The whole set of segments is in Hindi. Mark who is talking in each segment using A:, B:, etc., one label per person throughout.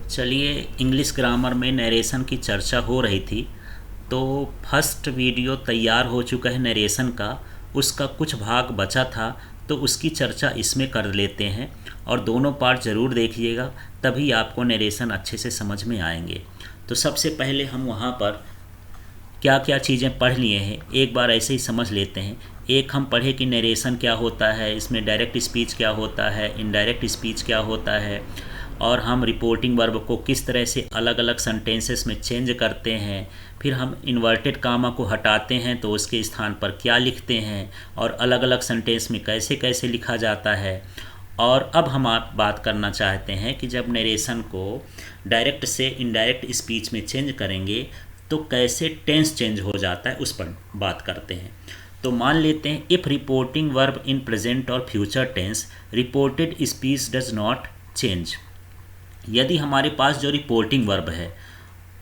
A: चलिए, इंग्लिश ग्रामर में नरेशन की चर्चा हो रही थी। तो फर्स्ट वीडियो तैयार हो चुका है नरेशन का। उसका कुछ भाग बचा था, तो उसकी चर्चा इसमें कर लेते हैं। और दोनों पार्ट ज़रूर देखिएगा, तभी आपको नरेशन अच्छे से समझ में आएंगे। तो सबसे पहले हम वहाँ पर क्या क्या चीज़ें पढ़ लिए हैं एक बार ऐसे ही समझ लेते हैं। एक हम पढ़े कि नरेशन क्या होता है, इसमें डायरेक्ट स्पीच क्या होता है, इनडायरेक्ट स्पीच क्या होता है, और हम रिपोर्टिंग वर्ब को किस तरह से अलग अलग सेंटेंसेस में चेंज करते हैं। फिर हम इन्वर्टेड कामा को हटाते हैं तो उसके स्थान पर क्या लिखते हैं, और अलग अलग सेंटेंस में कैसे कैसे लिखा जाता है। और अब हम आप बात करना चाहते हैं कि जब नरेशन को डायरेक्ट से इनडायरेक्ट स्पीच में चेंज करेंगे तो कैसे टेंस चेंज हो जाता है, उस पर बात करते हैं। तो मान लेते हैं, if reporting verb in present और future tense reported speech does not change. यदि हमारे पास जो रिपोर्टिंग वर्ब है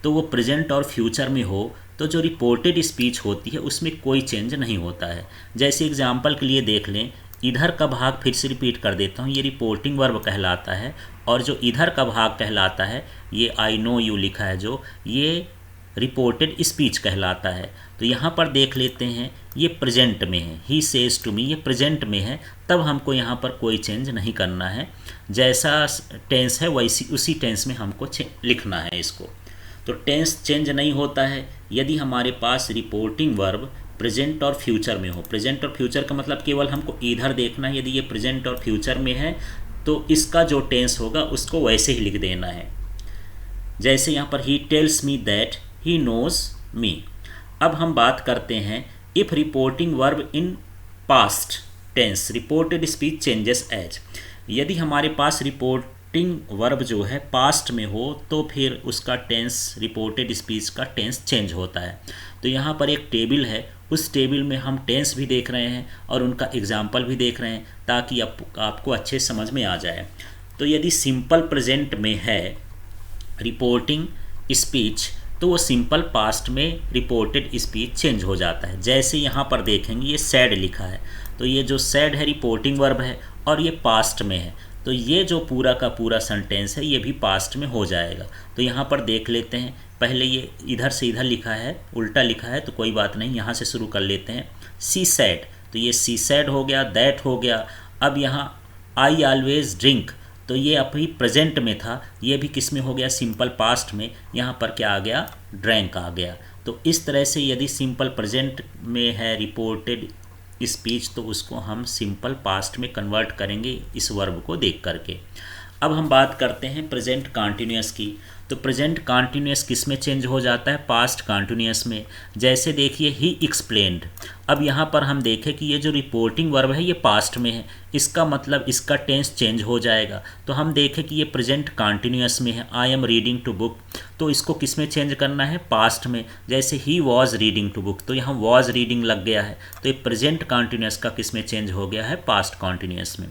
A: तो वो प्रेजेंट और फ्यूचर में हो, तो जो रिपोर्टेड स्पीच होती है उसमें कोई चेंज नहीं होता है। जैसे एग्जांपल के लिए देख लें, इधर का भाग फिर से रिपीट कर देता हूँ, ये रिपोर्टिंग वर्ब कहलाता है। और जो इधर का भाग कहलाता है, ये आई नो यू लिखा है जो, ये रिपोर्टेड स्पीच कहलाता है। तो यहाँ पर देख लेते हैं, ये प्रेजेंट में है, ही सेज टू मी, ये प्रेजेंट में है, तब हमको यहाँ पर कोई चेंज नहीं करना है। जैसा टेंस है वैसी उसी टेंस में हमको लिखना है इसको। तो टेंस चेंज नहीं होता है यदि हमारे पास रिपोर्टिंग वर्ब प्रेजेंट और फ्यूचर में हो। प्रेजेंट और फ्यूचर का मतलब केवल हमको इधर देखना है। यदि ये प्रेजेंट और फ्यूचर में है तो इसका जो टेंस होगा उसको वैसे ही लिख देना है। जैसे यहाँ पर he tells me that he knows me. अब हम बात करते हैं, if reporting verb in past tense reported speech changes as. यदि हमारे पास रिपोर्टिंग वर्ब जो है पास्ट में हो तो फिर उसका टेंस, रिपोर्टेड स्पीच का टेंस चेंज होता है। तो यहाँ पर एक टेबल है, उस टेबल में हम टेंस भी देख रहे हैं और उनका एग्जाम्पल भी देख रहे हैं, ताकि आपको अच्छे समझ में आ जाए। तो यदि सिंपल प्रेजेंट में है रिपोर्टिंग स्पीच, तो वो सिंपल पास्ट में रिपोर्टेड स्पीच चेंज हो जाता है। जैसे यहाँ पर देखेंगे, ये सैड लिखा है, तो ये जो सैड है रिपोर्टिंग वर्ब है और ये पास्ट में है, तो ये जो पूरा का पूरा सेंटेंस है ये भी पास्ट में हो जाएगा। तो यहाँ पर देख लेते हैं, पहले ये इधर से इधर लिखा है, उल्टा लिखा है, तो कोई बात नहीं, यहाँ से शुरू कर लेते हैं। सी सैड, तो ये सी सैड हो गया, दैट हो गया। अब यहाँ आई ऑलवेज ड्रिंक, तो ये अभी प्रेजेंट में था, ये भी किस में हो गया, सिंपल पास्ट में। यहाँ पर क्या आ गया, ड्रैंक आ गया। तो इस तरह से यदि सिंपल प्रेजेंट में है रिपोर्टेड स्पीच तो उसको हम सिंपल पास्ट में कन्वर्ट करेंगे इस वर्ब को देख करके। अब हम बात करते हैं प्रेजेंट कॉन्टिन्यूअस की। तो प्रेजेंट कॉन्टिन्यूअस किस में चेंज हो जाता है, पास्ट कॉन्टिन्यूअस में। जैसे देखिए, ही एक्सप्लेन्ड। अब यहाँ पर हम देखें कि ये जो रिपोर्टिंग वर्ब है ये पास्ट में है, इसका मतलब इसका टेंस चेंज हो जाएगा। तो हम देखें कि ये प्रेजेंट कॉन्टिन्यूअस में है, I am reading to book, तो इसको किस में चेंज करना है, पास्ट में। जैसे he was reading to book, तो यहाँ वॉज रीडिंग लग गया है, तो ये प्रेजेंट कॉन्टिन्यूअस का किस में चेंज हो गया है, पास्ट कॉन्टिन्यूअस में।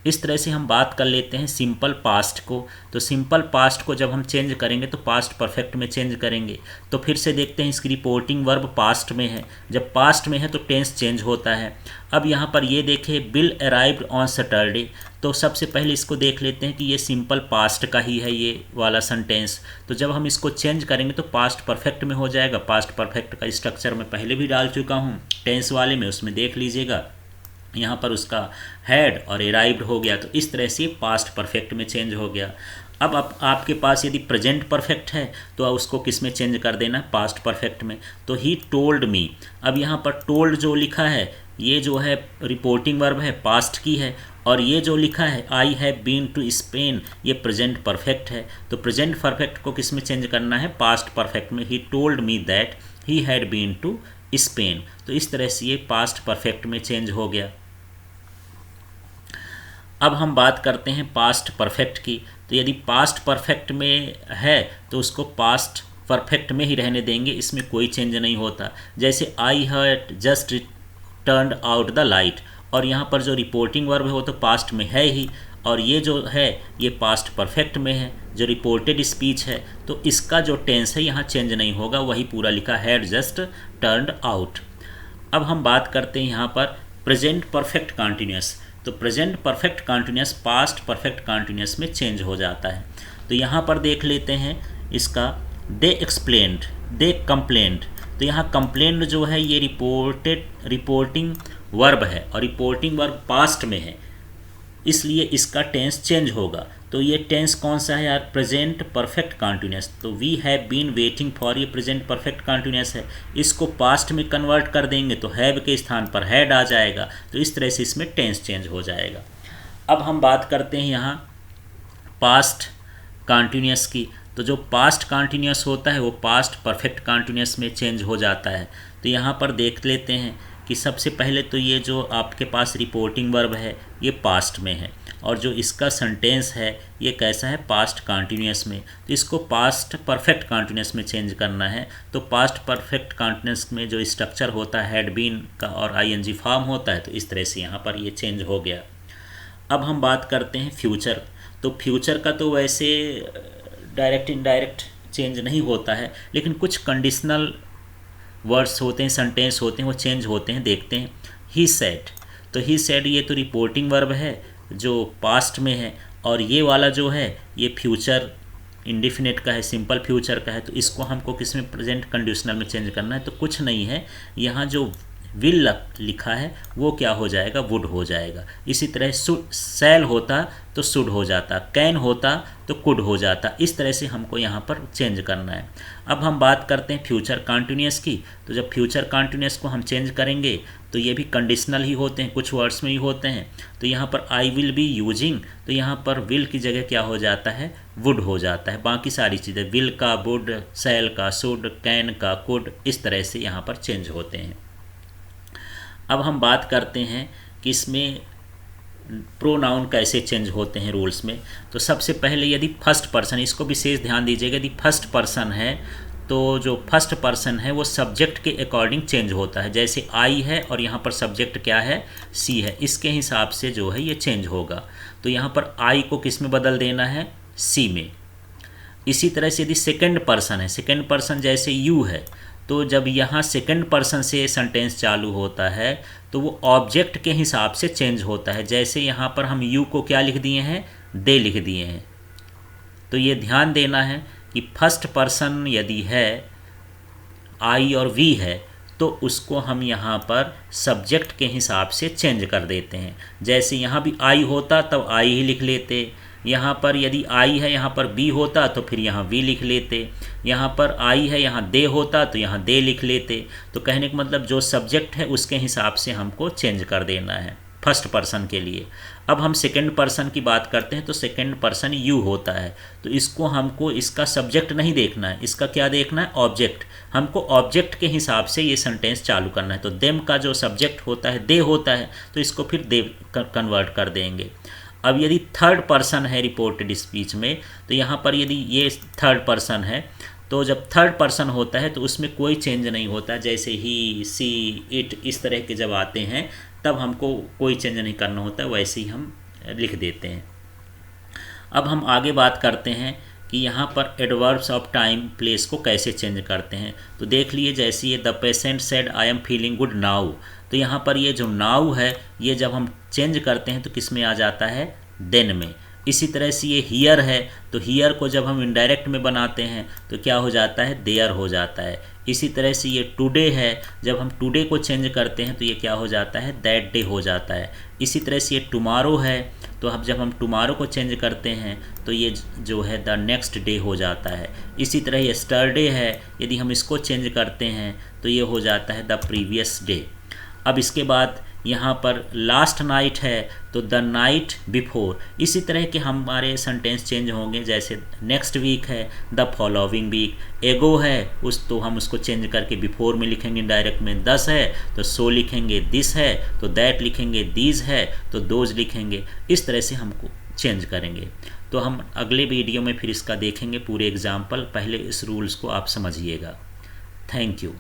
A: इस तरह से हम बात कर लेते हैं सिंपल पास्ट को। तो सिंपल पास्ट को जब हम चेंज करेंगे तो पास्ट परफेक्ट में चेंज करेंगे। तो फिर से देखते हैं, इसकी रिपोर्टिंग वर्ब पास्ट में है, जब पास्ट में है तो टेंस चेंज होता है। अब यहाँ पर ये देखें, बिल अराइव्ड ऑन सैटरडे, तो सबसे पहले इसको देख लेते हैं कि ये सिंपल पास्ट का ही है ये वाला सेंटेंस। तो जब हम इसको चेंज करेंगे तो पास्ट परफेक्ट में हो जाएगा। पास्ट परफेक्ट का स्ट्रक्चर मैं पहले भी डाल चुका हूँ टेंस वाले में, उसमें देख लीजिएगा। यहाँ पर उसका हैड और अराइव्ड हो गया, तो इस तरह से पास्ट परफेक्ट में चेंज हो गया। अब आपके पास यदि प्रेजेंट परफेक्ट है तो उसको किस में चेंज कर देना, पास्ट परफेक्ट में। तो ही टोल्ड मी, अब यहाँ पर टोल्ड जो लिखा है ये जो है रिपोर्टिंग वर्ब है, पास्ट की है, और ये जो लिखा है I have been to Spain, ये प्रेजेंट परफेक्ट है। तो प्रेजेंट परफेक्ट को किस में चेंज करना है, पास्ट परफेक्ट में। He told me that he had been to Spain, तो इस तरह से ये पास्ट परफेक्ट में चेंज हो गया। अब हम बात करते हैं पास्ट परफेक्ट की। तो यदि पास्ट परफेक्ट में है तो उसको पास्ट परफेक्ट में ही रहने देंगे, इसमें कोई चेंज नहीं होता। जैसे I had just turned out the light, और यहाँ पर जो रिपोर्टिंग वर्ब है वो तो पास्ट में है ही, और ये जो है ये पास्ट परफेक्ट में है, जो रिपोर्टेड स्पीच है, तो इसका जो टेंस है यहाँ चेंज नहीं होगा, वही पूरा लिखा, हैड जस्ट टर्न्ड आउट। अब हम बात करते हैं यहाँ पर प्रेजेंट परफेक्ट कॉन्टिन्यूअस। तो present perfect continuous past perfect continuous में चेंज हो जाता है। तो यहाँ पर देख लेते हैं इसका, दे एक्सप्लेन्ड, दे कंप्लेंट। तो यहाँ कंप्लेंट जो है ये रिपोर्टिंग वर्ब है और रिपोर्टिंग वर्ब पास्ट में है, इसलिए इसका टेंस चेंज होगा। तो ये टेंस कौन सा है यार, प्रेजेंट परफेक्ट कंटिन्यूअस। तो we have been waiting for, ये प्रेजेंट परफेक्ट कंटिन्यूअस है, इसको पास्ट में कन्वर्ट कर देंगे तो हैव के स्थान पर हैड आ जाएगा। तो इस तरह से इसमें टेंस चेंज हो जाएगा। अब हम बात करते हैं यहाँ पास्ट कंटिन्यूअस की। तो जो पास्ट कंटिन्यूअस होता है वो पास्ट परफेक्ट कंटिन्यूअस में चेंज हो जाता है। तो यहाँ पर देख लेते हैं कि सबसे पहले तो ये जो आपके पास रिपोर्टिंग वर्ब है ये पास्ट में है, और जो इसका सेंटेंस है ये कैसा है, पास्ट कंटिन्यूअस में। तो इसको पास्ट परफेक्ट कंटिन्यूअस में चेंज करना है। तो पास्ट परफेक्ट कंटिन्यूअस में जो स्ट्रक्चर होता है हैड बीन का और आईएनजी फॉर्म होता है, तो इस तरह से यहाँ पर ये चेंज हो गया। अब हम बात करते हैं फ्यूचर। तो फ्यूचर का तो वैसे डायरेक्ट इनडायरेक्ट चेंज नहीं होता है, लेकिन कुछ कंडीशनल वर्ड्स होते हैं, सेंटेंस होते हैं, वो चेंज होते हैं। देखते हैं, ही सेड। तो ही सेड ये तो रिपोर्टिंग वर्ब है जो पास्ट में है, और ये वाला जो है ये फ्यूचर इंडिफिनिट का है, सिंपल फ्यूचर का है। तो इसको हमको किस में, प्रेजेंट कंडीशनल में चेंज करना है। तो कुछ नहीं है, यहाँ जो विल लिखा है वो क्या हो जाएगा, वुड हो जाएगा। इसी तरह सेल होता तो शुड हो जाता, कैन होता तो कुड हो जाता। इस तरह से हमको यहाँ पर चेंज करना है। अब हम बात करते हैं फ्यूचर कंटिन्यूअस की। तो जब फ्यूचर कंटिन्यूअस को हम चेंज करेंगे तो ये भी कंडीशनल ही होते हैं, कुछ वर्ड्स में ही होते हैं। तो यहाँ पर आई विल बी यूजिंग, तो यहाँ पर विल की जगह क्या हो जाता है, वुड हो जाता है। बाकी सारी चीज़ें विल का वुड, सेल का शुड, कैन का कुड, इस तरह से यहाँ पर चेंज होते हैं। अब हम बात करते हैं कि इसमें प्रोनाउन कैसे चेंज होते हैं रूल्स में। तो सबसे पहले यदि फर्स्ट पर्सन, इसको विशेष ध्यान दीजिएगा, यदि फर्स्ट पर्सन है तो जो फर्स्ट पर्सन है वो सब्जेक्ट के अकॉर्डिंग चेंज होता है। जैसे आई है और यहाँ पर सब्जेक्ट क्या है, सी है, इसके हिसाब से जो है ये चेंज होगा। तो यहाँ पर आई को किस में बदल देना है, सी में। इसी तरह से यदि सेकंड पर्सन है, सेकंड पर्सन जैसे यू है, तो जब यहाँ सेकंड पर्सन से सेंटेंस चालू होता है तो वो ऑब्जेक्ट के हिसाब से चेंज होता है। जैसे यहाँ पर हम यू को क्या लिख दिए हैं, दे लिख दिए हैं। तो ये ध्यान देना है कि फर्स्ट पर्सन यदि है आई और वी है तो उसको हम यहाँ पर सब्जेक्ट के हिसाब से चेंज कर देते हैं। जैसे यहाँ भी आई होता तब आई ही लिख लेते, यहाँ पर यदि आई है यहाँ पर बी होता तो फिर यहाँ वी लिख लेते, यहाँ पर आई है यहाँ दे होता तो यहाँ दे लिख लेते। तो कहने का मतलब जो सब्जेक्ट है उसके हिसाब से हमको चेंज कर देना है फर्स्ट पर्सन के लिए। अब हम सेकंड पर्सन की बात करते हैं। तो सेकंड पर्सन यू होता है, तो इसको हमको इसका सब्जेक्ट नहीं देखना है, इसका क्या देखना है, ऑब्जेक्ट। हमको ऑब्जेक्ट के हिसाब से ये सेंटेंस चालू करना है। तो देम का जो सब्जेक्ट होता है दे होता है, तो इसको फिर दे कन्वर्ट कर देंगे। अब यदि थर्ड पर्सन है रिपोर्टेड स्पीच में, तो यहाँ पर यदि ये थर्ड पर्सन है तो जब थर्ड पर्सन होता है तो उसमें कोई चेंज नहीं होता। जैसे ही, सी, इट, इस तरह के जब आते हैं तब हमको कोई चेंज नहीं करना होता, वैसे ही हम लिख देते हैं। अब हम आगे बात करते हैं कि यहाँ पर एडवर्ब्स ऑफ टाइम प्लेस को कैसे चेंज करते हैं। तो देख लिए, जैसे ये the patient said I am feeling good now, तो यहाँ पर ये जो नाउ है ये जब हम चेंज करते हैं तो किस में आ जाता है, देन में। इसी तरह से ये हियर है, तो हियर को जब हम इनडायरेक्ट में बनाते हैं तो क्या हो जाता है, देयर हो जाता है। इसी तरह से ये टुडे है, जब हम टुडे को चेंज करते हैं तो ये क्या हो जाता है, दैट डे हो जाता है। इसी तरह से ये टुमारो है, तो अब जब हम टुमारो को चेंज करते हैं तो ये जो है द नेक्स्ट डे हो जाता है। इसी तरह यस्टरडे है, यदि हम इसको चेंज करते हैं तो ये हो जाता है द प्रीवियस डे। अब इसके बाद यहाँ पर लास्ट नाइट है तो द नाइट बिफोर। इसी तरह के हमारे सेंटेंस चेंज होंगे। जैसे नेक्स्ट वीक है, द फॉलोइंग वीक। एगो है उस, तो हम उसको चेंज करके बिफोर में लिखेंगे डायरेक्ट में। 10 है तो सो लिखेंगे, दिस है तो दैट लिखेंगे, दीज है तो दोज लिखेंगे। इस तरह से हमको चेंज करेंगे। तो हम अगले वीडियो में फिर इसका देखेंगे पूरे एग्जाम्पल। पहले इस रूल्स को आप समझिएगा। Thank you.